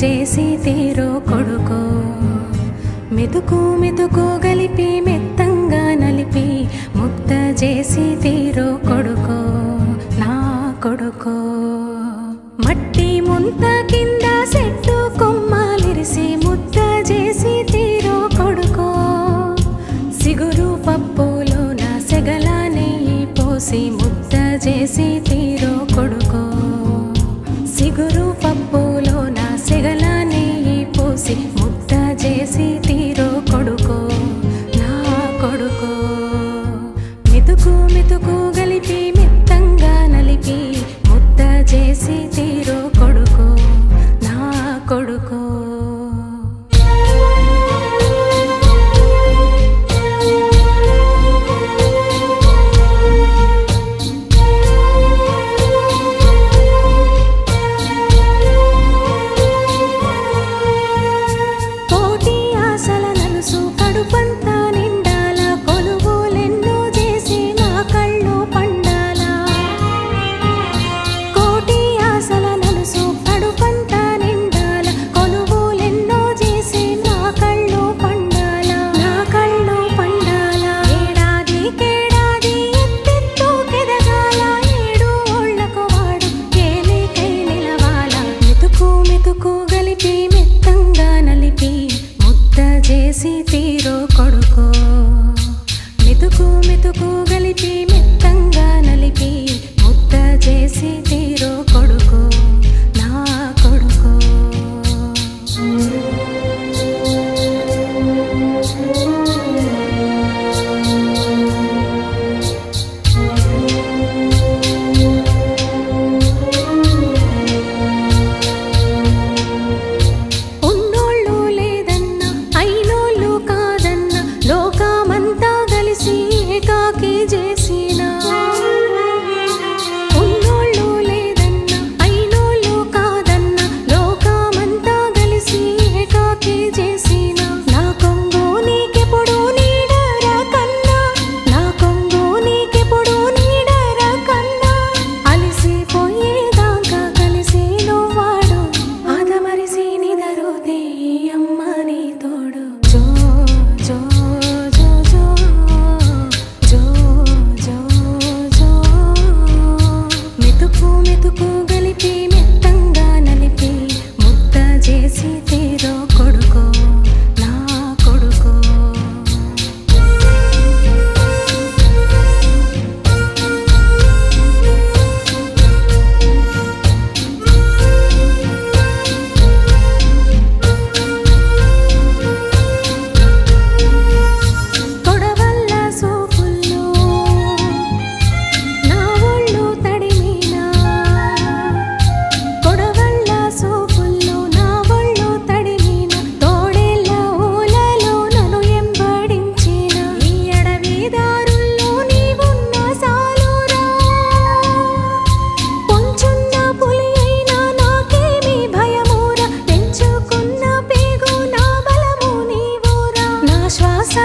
చేసి తీరో కొడుకో మెతుకు మెతుకు గలిపి మెత్తంగా నలిపి ముద్ద చేసి తీరో కొడుకో నా కొడుకో మట్టి ముంత కింద చెట్టు కొమ్మలిరిసి ముద్ద చేసి తీరో కొడుకో సిగురు పప్పులో నా సెగల నెయ్యి పోసి ముద్ద చేసి తీరో కొడుకో సిగురు పప్పులో నా సెగల నెయ్యి పోసి ముద్ద చేసి తీరో కొడుకో నా కొడుకో మెతుకు మెతుకు గలిపి మెత్తంగా నలిపి ముద్ద చేసి తీరో కొడుకో నా కొడుకో తీరో కొడుకో మెతుకు మెతుకు గలిపి మెత్తంగా నలిపి ముద్ద చేసి తీరో కొడుకో నా కొడుకో మెతుకు గలిపి మెత్తంగా నలిపి ముద్ద చేసి తీరో కొడుకో నా కొడుకో కొడవల్ల సోపుల్లో నా ఒళ్ళు తడిమినా కొడవల్ల సోపుల్లో నా ఒళ్ళు తడిమిన తోడేళ్ళ ఊలలో నన్ను ఎంబడించిన ఈ అడవి దారుల్లో నీవున్న సాలురా పొంచున్న పులి అయినా నాకేమి భయమూరా పెంచుకున్న పేగు నా బలము నీవురా నా శ్వాస